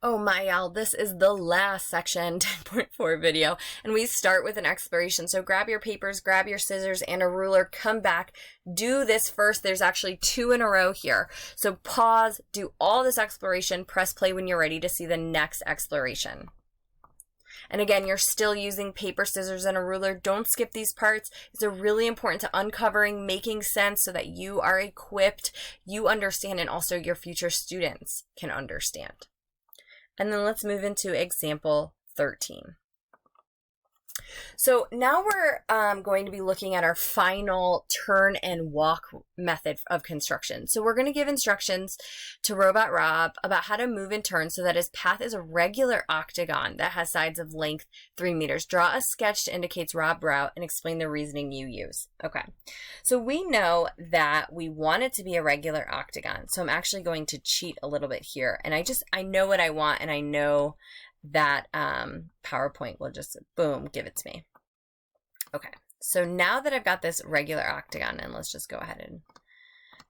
Oh my, y'all, this is the last section, 10.4 video, and we start with an exploration. So grab your papers, grab your scissors and a ruler, come back, do this first. There's actually 2 in a row here. So pause, do all this exploration, press play when you're ready to see the next exploration. And again, you're still using paper, scissors, and a ruler. Don't skip these parts. These are really important to uncovering, making sense so that you are equipped, you understand, and also your future students can understand. And then let's move into example 13. So now we're going to be looking at our final turn and walk method of construction. So we're going to give instructions to Robot Rob about how to move and turn so that his path is a regular octagon that has sides of length 3 meters. Draw a sketch that indicates Rob's route and explain the reasoning you use. Okay, so we know that we want it to be a regular octagon. So I'm actually going to cheat a little bit here. And I know what I want, and I know that PowerPoint will just, boom, give it to me. Okay, so now that I've got this regular octagon, and let's just go ahead and,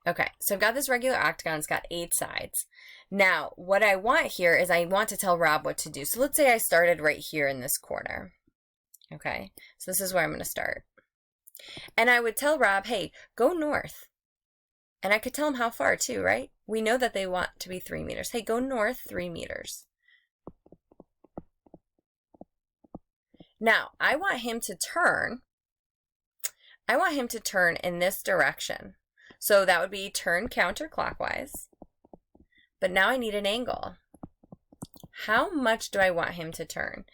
okay, so I've got this regular octagon, it's got 8 sides. Now, what I want here is I want to tell Rob what to do. So let's say I started right here in this corner. Okay, so this is where I'm going to start. And I would tell Rob, hey, go north. And I could tell him how far too, right? We know that they want to be 3 meters. Hey, go north 3 meters. Now, I want him to turn in this direction. So that would be turn counterclockwise. But now I need an angle. How much do I want him to turn?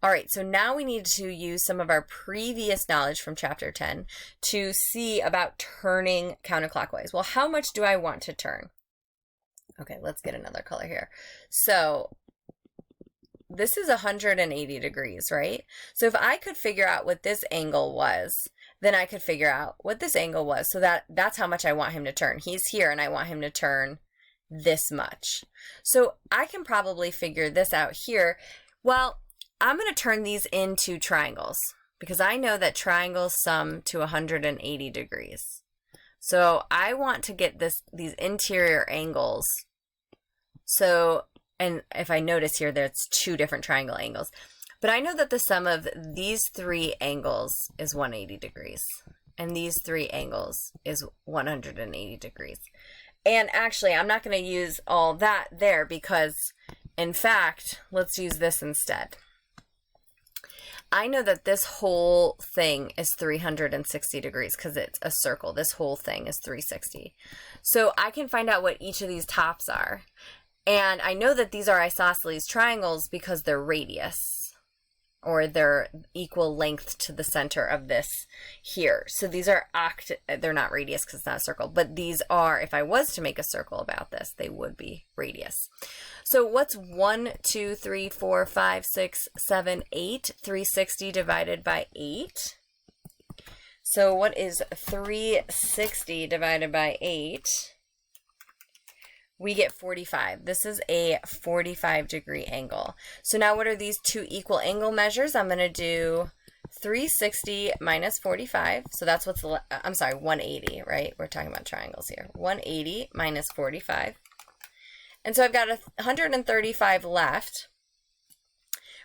All right, so now we need to use some of our previous knowledge from chapter 10 to see about turning counterclockwise. Well, how much do I want to turn? Okay, let's get another color here. So this is 180 degrees, right? So if I could figure out what this angle was, then I could figure out what this angle was. So that's how much I want him to turn. He's here and I want him to turn this much. So I can probably figure this out here. Well, I'm going to turn these into triangles because I know that triangles sum to 180 degrees. So I want to get these interior angles. So, and if I notice here, there's 2 different triangle angles. But I know that the sum of these 3 angles is 180 degrees. And these 3 angles is 180 degrees. And actually, I'm not going to use all that there because, in fact, let's use this instead. I know that this whole thing is 360 degrees because it's a circle. This whole thing is 360. So I can find out what each of these tops are. And I know that these are isosceles triangles because they're radius, or they're equal length to the center of this here. So these are they're not radius because it's not a circle, but these are, if I was to make a circle about this, they would be radius. So what's 1, 2, 3, 4, 5, 6, 7, 8? 360 divided by 8. So what is 360 divided by 8? We get 45. This is a 45-degree angle. So now what are these 2 equal angle measures? I'm going to do 360 minus 45. So that's what's, I'm sorry, 180, right? We're talking about triangles here. 180 minus 45. And so I've got 135 left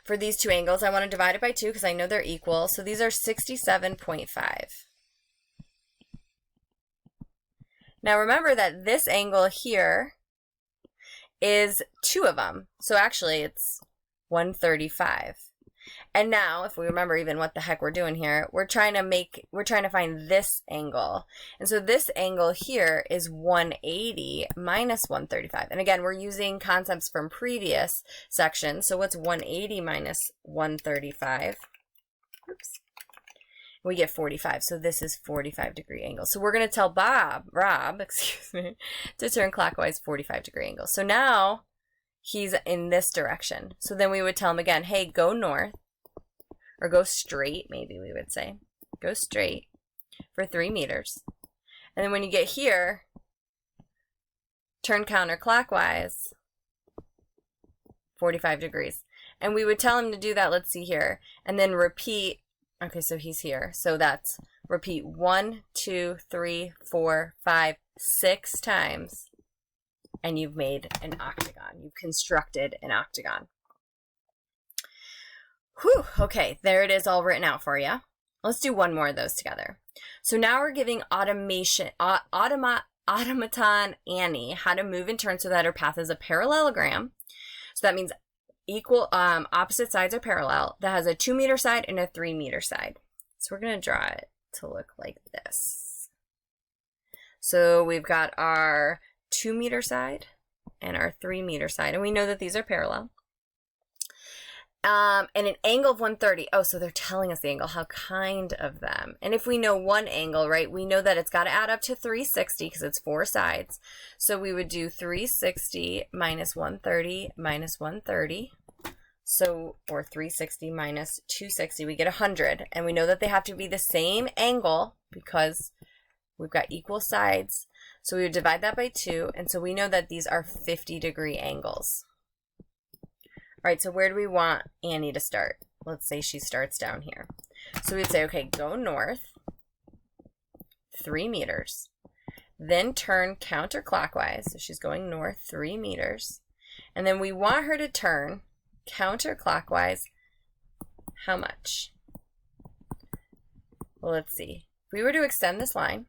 for these 2 angles. I want to divide it by 2 because I know they're equal. So these are 67.5. Now remember that this angle here is 2 of them. So actually it's 135. And now, if we remember even what the heck we're doing here, we're trying to find this angle. And so this angle here is 180 minus 135. And again, we're using concepts from previous sections. So what's 180 minus 135? Oops. We get 45. So this is 45-degree angle. So we're going to tell Rob, excuse me, to turn clockwise 45-degree angle. So now he's in this direction. So then we would tell him again, hey, go north, or go straight, maybe we would say. Go straight for 3 meters. And then when you get here, turn counterclockwise 45 degrees. And we would tell him to do that, let's see here, and then repeat. Okay, so he's here. So that's repeat 1, 2, 3, 4, 5, 6 times. and you've made an octagon. You've constructed an octagon. Whew, okay, there it is all written out for you. Let's do one more of those together. So now we're giving automaton Annie how to move and turn so that her path is a parallelogram. So that means equal opposite sides are parallel. That has a 2-meter side and a 3-meter side. So we're going to draw it to look like this. So we've got our 2-meter side and our 3-meter side, and we know that these are parallel. And an angle of 130. Oh, so they're telling us the angle. How kind of them. And if we know one angle, right, we know that it's got to add up to 360 because it's 4 sides. So we would do 360 minus 130 minus 130. So, or 360 minus 260, we get 100. And we know that they have to be the same angle because we've got equal sides. So we would divide that by 2. And so we know that these are 50-degree angles. All right, so where do we want Annie to start? Let's say she starts down here. So we'd say, okay, go north 3 meters, then turn counterclockwise. So she's going north 3 meters. And then we want her to turn counterclockwise how much? Well, let's see. If we were to extend this line,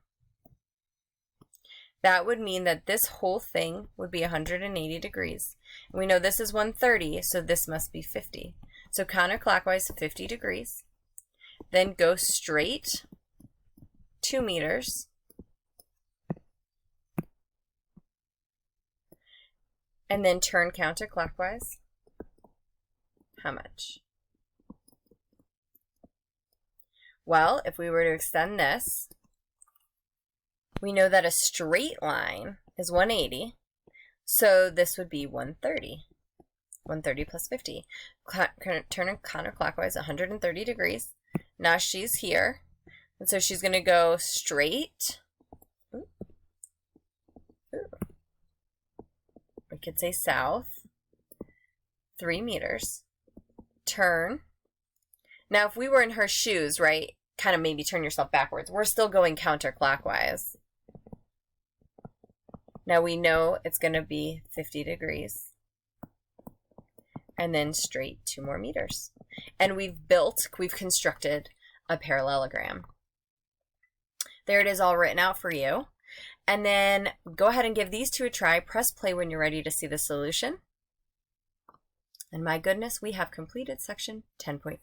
that would mean that this whole thing would be 180 degrees. And we know this is 130, so this must be 50. So counterclockwise 50 degrees. Then go straight 2 meters. And then turn counterclockwise. How much? Well, if we were to extend this, we know that a straight line is 180, so this would be 130. 130 plus 50. Turn counterclockwise 130 degrees. Now she's here, and so she's going to go straight. We could say south, 3 meters. Turn. Now, if we were in her shoes, right, kind of maybe turn yourself backwards. We're still going counterclockwise. Now we know it's going to be 50 degrees. And then straight 2 more meters. And we've constructed a parallelogram. There it is all written out for you. And then go ahead and give these two a try. Press play when you're ready to see the solution. And my goodness, we have completed section 10.4.